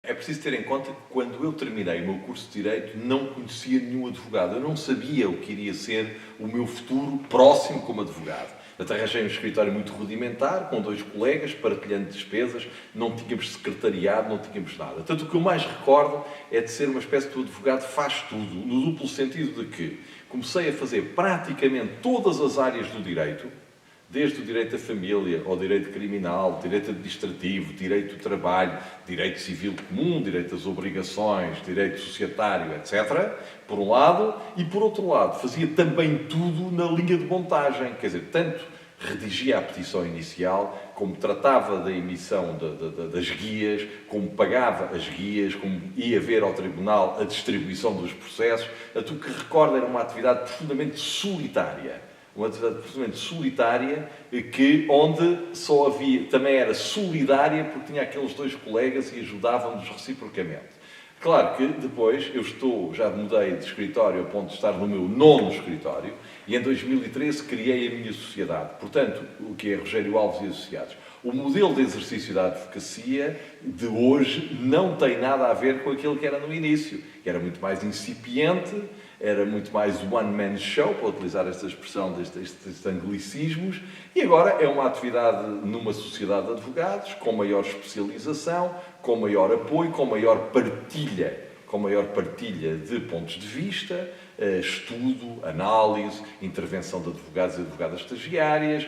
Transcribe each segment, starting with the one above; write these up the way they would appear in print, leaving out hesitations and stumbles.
É preciso ter em conta que quando eu terminei o meu curso de Direito não conhecia nenhum advogado. Eu não sabia o que iria ser o meu futuro próximo como advogado. Até arranjei um escritório muito rudimentar, com 2 colegas, partilhando despesas, não tínhamos secretariado, não tínhamos nada. Portanto, o que eu mais recordo é de ser uma espécie de advogado faz tudo, no duplo sentido de que comecei a fazer praticamente todas as áreas do direito, desde o direito da família, ao direito criminal, direito administrativo, direito do trabalho, direito civil comum, direito às obrigações, direito societário, etc., por um lado, e por outro lado, fazia também tudo na linha de montagem, quer dizer, tanto redigia a petição inicial, como tratava da emissão das guias, como pagava as guias, como ia ver ao tribunal a distribuição dos processos. O que recordo era uma atividade profundamente solitária. Uma atividade profundamente solitária, onde só havia, também era solidária porque tinha aqueles 2 colegas e ajudavam-nos reciprocamente. Claro que depois já mudei de escritório a ponto de estar no meu 9º escritório e em 2013 criei a minha sociedade. Portanto, o que é Rogério Alves e Associados. O modelo de exercício da advocacia de hoje não tem nada a ver com aquele que era no início, que era muito mais incipiente, era muito mais one-man show, para utilizar esta expressão destes anglicismos, e agora é uma atividade numa sociedade de advogados, com maior especialização, com maior apoio, com maior partilha de pontos de vista, estudo, análise, intervenção de advogados e advogadas estagiárias,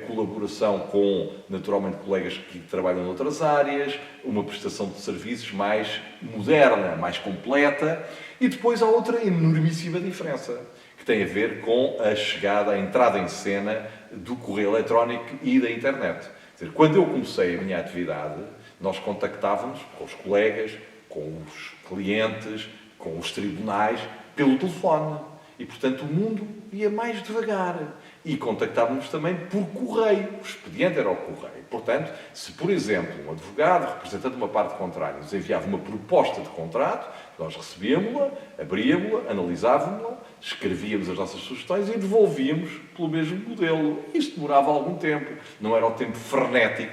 colaboração com, naturalmente, colegas que trabalham noutras áreas, uma prestação de serviços mais moderna, mais completa, e depois há outra enormíssima diferença, que tem a ver com a chegada, a entrada em cena do correio eletrónico e da internet. Quer dizer, quando eu comecei a minha atividade, nós contactávamos com os colegas, com os clientes, com os tribunais, pelo telefone. E, portanto, o mundo ia mais devagar. E contactávamos também por correio. O expediente era o correio. Portanto, se, por exemplo, um advogado, representando uma parte contrária, nos enviava uma proposta de contrato, nós recebíamos-la, abríamos-la, analisávamos-la, escrevíamos as nossas sugestões e devolvíamos pelo mesmo modelo. Isto demorava algum tempo. Não era o tempo frenético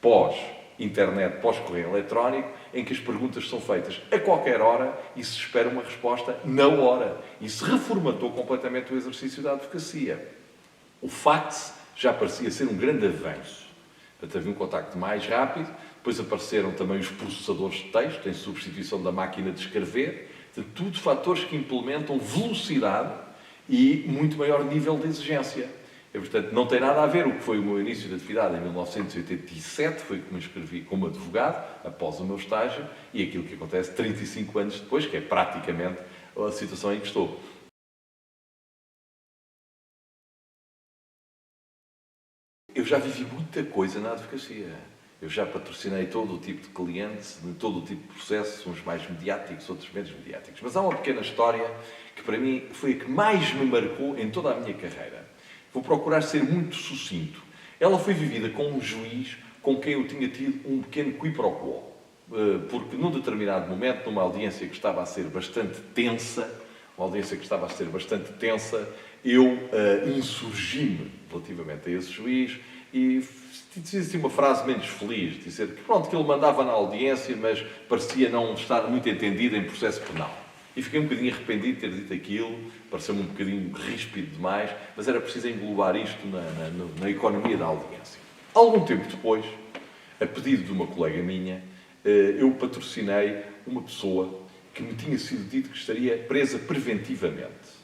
pós-internet, pós-correio eletrónico, em que as perguntas são feitas a qualquer hora e se espera uma resposta na hora. E se reformatou completamente o exercício da advocacia. O fax já parecia ser um grande avanço. Portanto, havia um contacto mais rápido, depois apareceram também os processadores de texto, em substituição da máquina de escrever. Portanto, tudo fatores que implementam velocidade e muito maior nível de exigência. E, portanto, não tem nada a ver o que foi o meu início de atividade em 1987, foi que me inscrevi como advogado, após o meu estágio, e aquilo que acontece 35 anos depois, que é praticamente a situação em que estou. Eu já vivi muita coisa na advocacia. Eu já patrocinei todo o tipo de clientes, todo o tipo de processos, uns mais mediáticos, outros menos mediáticos. Mas há uma pequena história que, para mim, foi a que mais me marcou em toda a minha carreira. Vou procurar ser muito sucinto. Ela foi vivida com um juiz com quem eu tinha tido um pequeno quiproquo. Porque, num determinado momento, numa audiência que estava a ser bastante tensa, eu insurgi-me relativamente a esse juiz e disse assim uma frase menos feliz, dizer que pronto, que ele mandava na audiência, mas parecia não estar muito entendido em processo penal. E fiquei um bocadinho arrependido de ter dito aquilo, pareceu-me um bocadinho ríspido demais, mas era preciso englobar isto na economia da audiência. Algum tempo depois, a pedido de uma colega minha, eu patrocinei uma pessoa que me tinha sido dito que estaria presa preventivamente.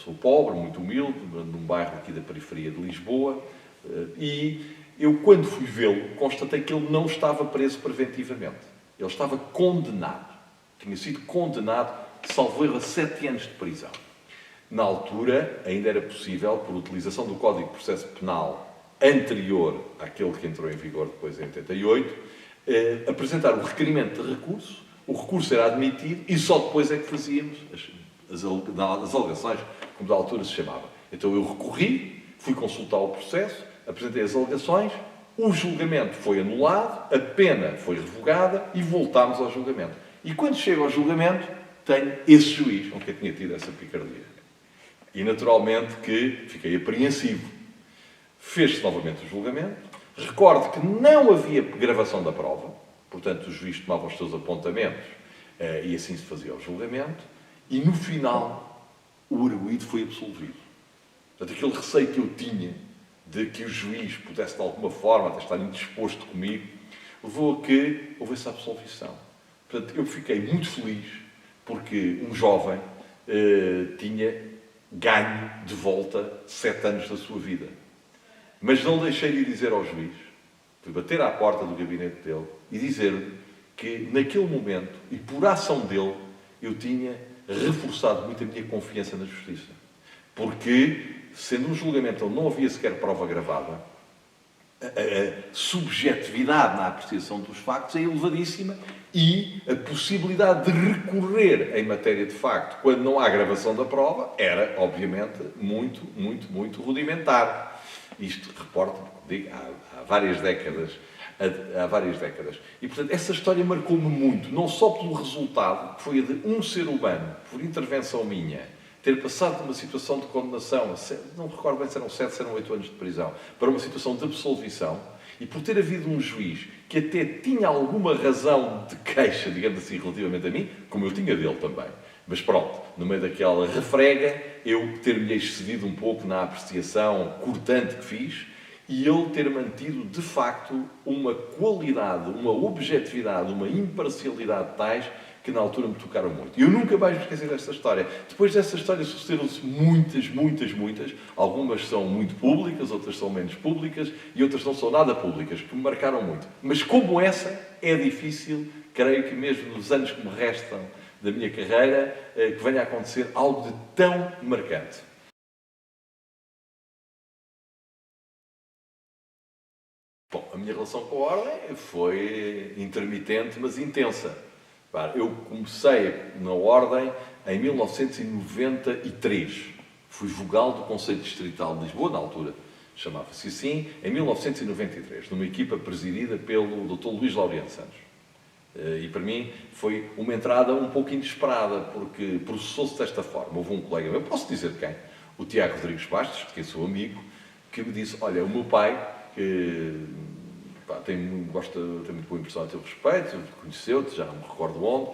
Sou pobre, muito humilde, num bairro aqui da periferia de Lisboa, e eu, quando fui vê-lo, constatei que ele não estava preso preventivamente. Ele estava condenado. Tinha sido condenado, salvo erro, a 7 anos de prisão. Na altura, ainda era possível, por utilização do Código de Processo Penal anterior àquele que entrou em vigor depois em 88, apresentar um requerimento de recurso, o recurso era admitido e só depois é que fazíamos as alegações, como da altura se chamava. Então eu recorri, fui consultar o processo, apresentei as alegações, o julgamento foi anulado, a pena foi revogada e voltámos ao julgamento. E quando chego ao julgamento, tenho esse juiz com quem tinha tido essa picardia. E naturalmente que fiquei apreensivo. Fez-se novamente o julgamento. Recordo que não havia gravação da prova. portanto o juiz tomava os seus apontamentos e assim se fazia o julgamento, e no final o arguido foi absolvido. Portanto, aquele receio que eu tinha de que o juiz pudesse de alguma forma até estar indisposto comigo, levou a que houvesse a absolvição. Portanto, eu fiquei muito feliz porque um jovem tinha ganho de volta 7 anos da sua vida. Mas não deixei de dizer ao juiz, fui bater à porta do gabinete dele e dizer-lhe que naquele momento, e por ação dele, eu tinha reforçado muito a minha confiança na justiça. Porque, sendo um julgamento onde não havia sequer prova gravada, a subjetividade na apreciação dos factos é elevadíssima e a possibilidade de recorrer em matéria de facto, quando não há gravação da prova, era, obviamente, muito rudimentar. Isto, reporto, digo, há várias décadas. E, portanto, essa história marcou-me muito, não só pelo resultado, que foi a de um ser humano, por intervenção minha, ter passado de uma situação de condenação, não me recordo bem se eram 7, se eram 8 anos de prisão, para uma situação de absolvição, e por ter havido um juiz que até tinha alguma razão de queixa, digamos assim, relativamente a mim, como eu tinha dele também. Mas pronto, no meio daquela refrega, eu ter-me excedido um pouco na apreciação cortante que fiz, e ele ter mantido, de facto, uma qualidade, uma objetividade, uma imparcialidade tais que na altura me tocaram muito. E eu nunca mais me esqueci desta história. Depois dessa história sucederam-se muitas. Algumas são muito públicas, outras são menos públicas e outras não são nada públicas, que me marcaram muito. Mas como essa, é difícil, creio que mesmo nos anos que me restam da minha carreira, que venha a acontecer algo de tão marcante. Bom, a minha relação com a Ordem foi intermitente, mas intensa. Eu comecei na Ordem em 1993. Fui vogal do Conselho Distrital de Lisboa, na altura chamava-se assim, em 1993, numa equipa presidida pelo Dr. Luís Laureano Santos. E para mim foi uma entrada um pouco inesperada, porque processou-se desta forma. Houve um colega meu, posso dizer quem? O Tiago Rodrigues Bastos, de quem sou amigo, que me disse, olha, o meu pai, que tem muito boa impressão a teu respeito, conheceu-te, já não me recordo onde,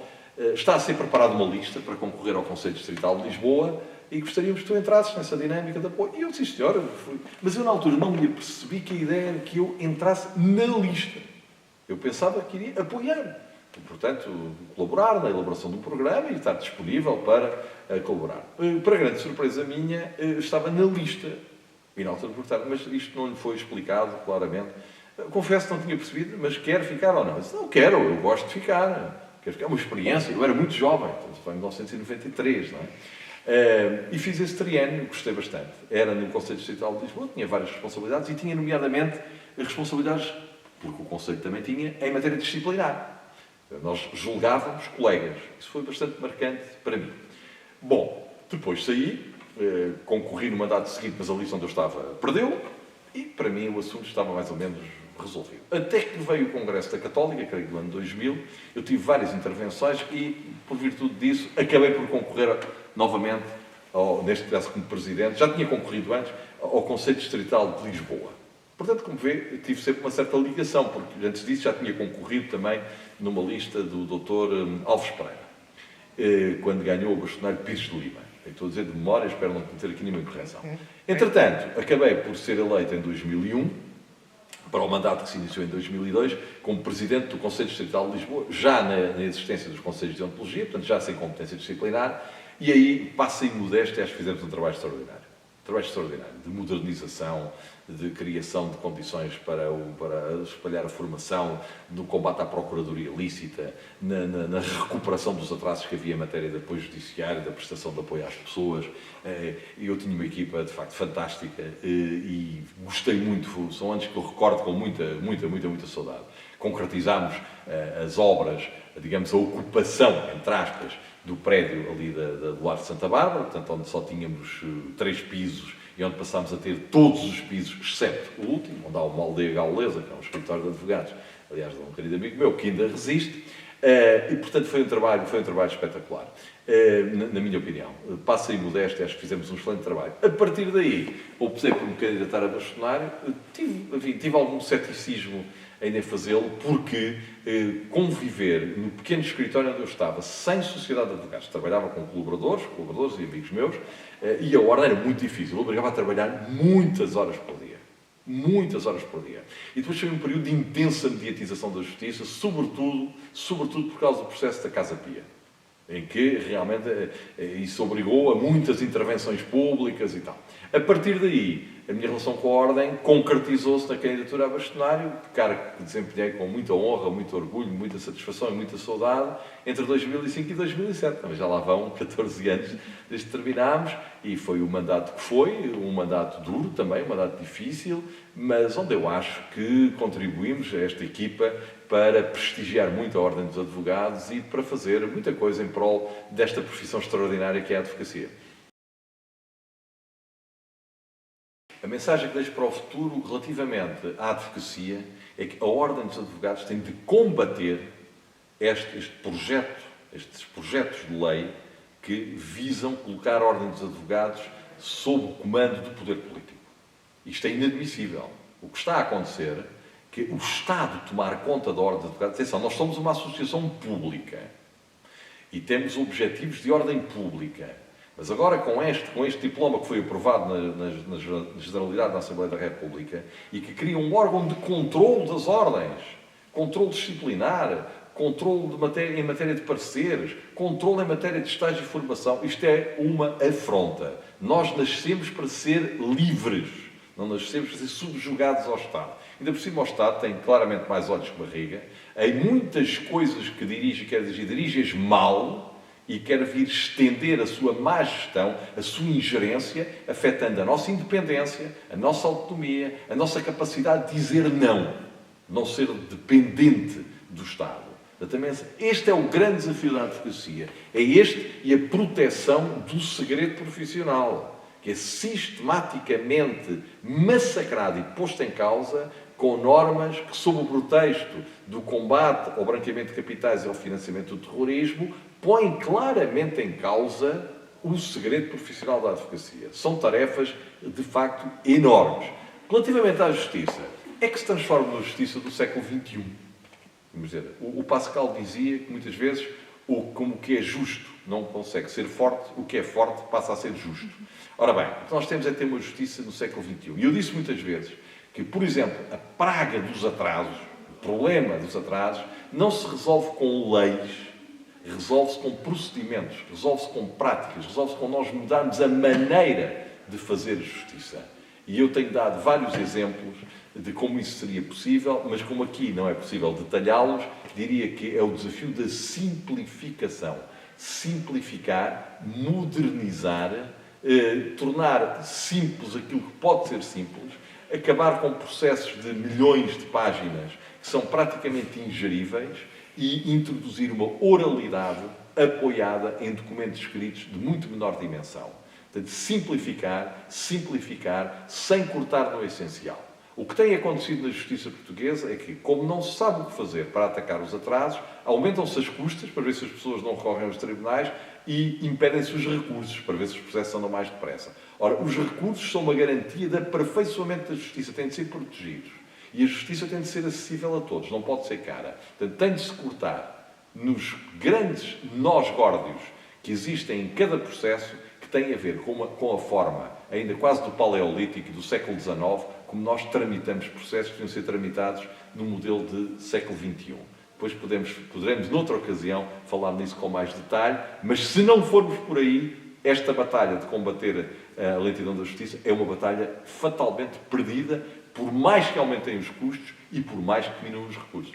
está a ser preparada uma lista para concorrer ao Conselho Distrital de Lisboa e gostaríamos que tu entrasses nessa dinâmica de apoio. E eu disse, senhora, mas eu na altura não me apercebi que a ideia era que eu entrasse na lista. Eu pensava que iria apoiar. E, portanto, colaborar na elaboração do programa e estar disponível para colaborar. Para grande surpresa minha, estava na lista. E na altura perguntaram, mas isto não lhe foi explicado claramente. Confesso que não tinha percebido, mas quer ficar ou não? Eu disse, não quero, eu gosto de ficar. Quero ficar, é uma experiência. Eu era muito jovem, foi em 1993, não é? E fiz esse triênio, gostei bastante. Era no Conselho Distrital de Lisboa, tinha várias responsabilidades e tinha, nomeadamente, responsabilidades, porque o Conselho também tinha, em matéria disciplinar. Nós julgávamos colegas. Isso foi bastante marcante para mim. Bom, depois saí, concorri no mandato seguinte, mas a lista onde eu estava perdeu, e para mim o assunto estava mais ou menos resolvido. Até que veio o Congresso da Católica, creio que no ano 2000, eu tive várias intervenções e, por virtude disso, acabei por concorrer novamente, neste caso como Presidente, já tinha concorrido antes, ao Conselho Distrital de Lisboa. Portanto, como vê, tive sempre uma certa ligação, porque antes disso já tinha concorrido também numa lista do Dr. Alves Pereira, quando ganhou o bastonário Pires de Lima. Eu estou a dizer de memória, espero não cometer aqui nenhuma incorreção. Entretanto, acabei por ser eleito em 2001, para o mandato que se iniciou em 2002, como Presidente do Conselho Distrital de Lisboa, já na existência dos Conselhos de Ontologia, portanto já sem competência disciplinar, e aí, passa em modéstia, acho que fizemos um trabalho extraordinário. De modernização, de criação de condições para espalhar a formação, do combate à procuradoria ilícita, na recuperação dos atrasos que havia em matéria de apoio judiciário, da prestação de apoio às pessoas. Eu tinha uma equipa, de facto, fantástica e gostei muito. São anos que eu recordo com muita saudade. Concretizámos as obras, digamos, a ocupação, entre aspas, do prédio ali da Duarte de Santa Bárbara, portanto, onde só tínhamos 3 pisos e onde passámos a ter todos os pisos, exceto o último, onde há uma aldeia gaulesa, que é um escritório de advogados, aliás, de um querido amigo meu, que ainda resiste. E, portanto, foi um trabalho espetacular, na minha opinião. Passa aí modéstia, acho que fizemos um excelente trabalho. A partir daí, optei por me candidatar a bastonário. Tive algum ceticismo em fazê-lo, porque conviver no pequeno escritório onde eu estava, sem sociedade de advogados, trabalhava com colaboradores e amigos meus, e a ordem era muito difícil. Eu obrigava a trabalhar muitas horas por dia. Muitas horas por dia. E depois foi um período de intensa mediatização da justiça, sobretudo por causa do processo da Casa Pia, em que realmente isso obrigou a muitas intervenções públicas e tal. A partir daí, a minha relação com a Ordem concretizou-se na candidatura a bastonário, cargo que desempenhei com muita honra, muito orgulho, muita satisfação e muita saudade, entre 2005 e 2007. Mas já lá vão 14 anos desde que terminámos, e foi o mandato que foi, um mandato duro também, um mandato difícil, mas onde eu acho que contribuímos a esta equipa para prestigiar muito a Ordem dos Advogados e para fazer muita coisa em prol desta profissão extraordinária que é a advocacia. A mensagem que deixo para o futuro relativamente à advocacia é que a Ordem dos Advogados tem de combater estes projetos de lei que visam colocar a Ordem dos Advogados sob o comando do poder político. Isto é inadmissível. O que está a acontecer é que o Estado tomar conta da Ordem dos Advogados... Atenção, nós somos uma associação pública e temos objetivos de ordem pública. Mas agora, com este diploma que foi aprovado na Generalidade da Assembleia da República e que cria um órgão de controle das ordens, controle disciplinar, controle em matéria de pareceres, controle em matéria de estágio e formação, isto é uma afronta. Nós nascemos para ser livres, não nascemos para ser subjugados ao Estado. Ainda por cima, o Estado tem claramente mais olhos que barriga. Em muitas coisas que dirige, dirige-as mal, e quer vir estender a sua má gestão, a sua ingerência, afetando a nossa independência, a nossa autonomia, a nossa capacidade de dizer não ser dependente do Estado. Exatamente. Este é o grande desafio da advocacia. É este e a proteção do segredo profissional, que é sistematicamente massacrado e posto em causa com normas que, sob o pretexto do combate ao branqueamento de capitais e ao financiamento do terrorismo, põem claramente em causa o segredo profissional da advocacia. São tarefas, de facto, enormes. Relativamente à justiça, é que se transforma na justiça do século XXI. Vamos dizer, o Pascal dizia que, muitas vezes, como o que é justo não consegue ser forte, o que é forte passa a ser justo. Ora bem, o que nós temos é ter uma justiça no século XXI. E eu disse muitas vezes que, por exemplo, a praga dos atrasos, o problema dos atrasos, não se resolve com leis, resolve-se com procedimentos, resolve-se com práticas, resolve-se com nós mudarmos a maneira de fazer justiça. E eu tenho dado vários exemplos de como isso seria possível, mas como aqui não é possível detalhá-los, diria que é o desafio da simplificação. Simplificar, modernizar, tornar simples aquilo que pode ser simples, acabar com processos de milhões de páginas que são praticamente ingeríveis e introduzir uma oralidade apoiada em documentos escritos de muito menor dimensão. Portanto, simplificar, sem cortar no essencial. O que tem acontecido na justiça portuguesa é que, como não se sabe o que fazer para atacar os atrasos, aumentam-se as custas para ver se as pessoas não recorrem aos tribunais e impedem-se os recursos para ver se os processos andam mais depressa. Ora, os recursos são uma garantia de aperfeiçoamento da justiça, têm de ser protegidos. E a justiça tem de ser acessível a todos, não pode ser cara. Portanto, tem de se cortar nos grandes nós górdios que existem em cada processo, que têm a ver com a forma, ainda quase do Paleolítico e do século XIX, como nós tramitamos processos que deviam ser tramitados no modelo de século XXI. Depois poderemos, noutra ocasião, falar nisso com mais detalhe, mas se não formos por aí, esta batalha de combater a lentidão da justiça é uma batalha fatalmente perdida, por mais que aumentem os custos e por mais que diminuam os recursos.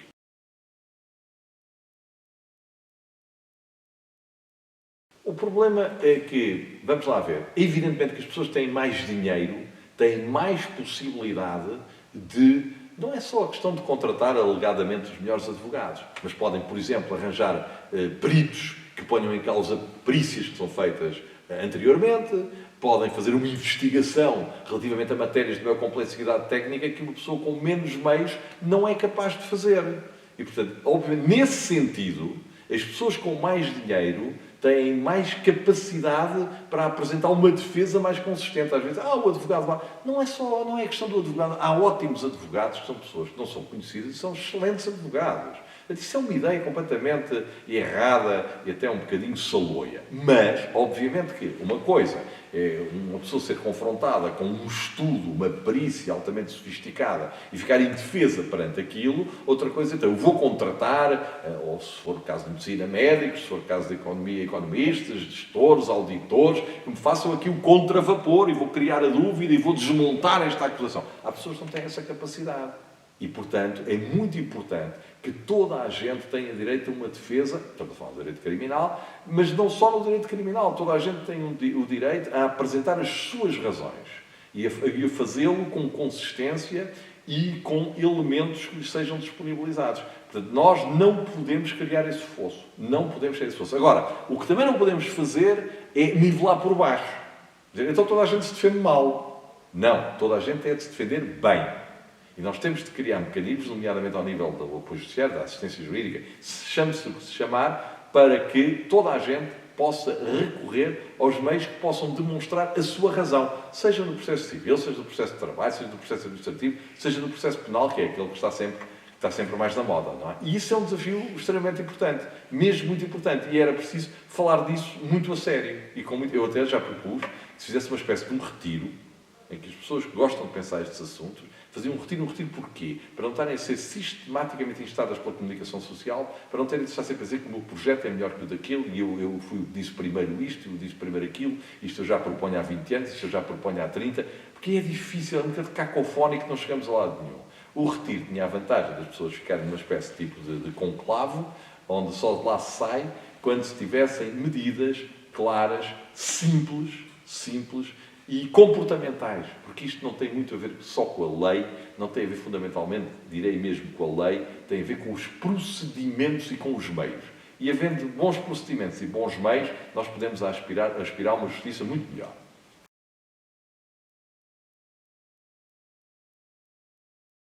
O problema é que, vamos lá ver, evidentemente que as pessoas têm mais dinheiro, têm mais possibilidade de... Não é só a questão de contratar alegadamente os melhores advogados, mas podem, por exemplo, arranjar peritos que ponham em causa perícias que são feitas anteriormente, podem fazer uma investigação relativamente a matérias de maior complexidade técnica que uma pessoa com menos meios não é capaz de fazer. E, portanto, obviamente, nesse sentido, as pessoas com mais dinheiro têm mais capacidade para apresentar uma defesa mais consistente. Às vezes, o advogado lá. Não é questão do advogado. Há ótimos advogados que são pessoas que não são conhecidas e são excelentes advogados. Isso é uma ideia completamente errada e até um bocadinho saloia. Mas, obviamente que uma coisa é uma pessoa ser confrontada com um estudo, uma perícia altamente sofisticada e ficar indefesa perante aquilo. Outra coisa, então, eu vou contratar, ou se for o caso de medicina, médicos, se for o caso de economia, economistas, gestores, auditores, que me façam aqui o contravapor e vou criar a dúvida e vou desmontar esta acusação. Há pessoas que não têm essa capacidade. E, portanto, é muito importante que toda a gente tenha direito a uma defesa, estamos a falar do direito criminal, mas não só no direito criminal, toda a gente tem o direito a apresentar as suas razões e a fazê-lo com consistência e com elementos que lhes sejam disponibilizados. Portanto, nós não podemos criar esse fosso. Não podemos criar esse fosso. Agora, o que também não podemos fazer é nivelar por baixo. Dizer, então toda a gente se defende mal. Não, toda a gente é de se defender bem. E nós temos de criar mecanismos, nomeadamente ao nível do apoio judiciário, da assistência jurídica, chame-se o que se chamar, para que toda a gente possa recorrer aos meios que possam demonstrar a sua razão, seja no processo civil, seja no processo de trabalho, seja no processo administrativo, seja no processo penal, que é aquele que está sempre mais na moda, não é? E isso é um desafio extremamente importante, mesmo muito importante, e era preciso falar disso muito a sério. Eu até já propus que se fizesse uma espécie de um retiro, em que as pessoas que gostam de pensar estes assuntos faziam um retiro porquê? Para não estarem a ser sistematicamente instadas pela comunicação social, para não terem de estar sempre a dizer que o meu projeto é melhor que o daquele, e eu disse primeiro isto, eu disse primeiro aquilo, isto eu já proponho há 20 anos, isto eu já proponho há 30, porque é difícil, é um bocado cacofónico, não chegamos a lado nenhum. O retiro tinha a vantagem das pessoas ficarem numa espécie de tipo de conclave, onde só de lá se sai quando se tivessem medidas claras, simples e comportamentais, porque isto não tem muito a ver só com a lei, não tem a ver fundamentalmente, direi mesmo com a lei, tem a ver com os procedimentos e com os meios. E havendo bons procedimentos e bons meios, nós podemos aspirar a uma justiça muito melhor.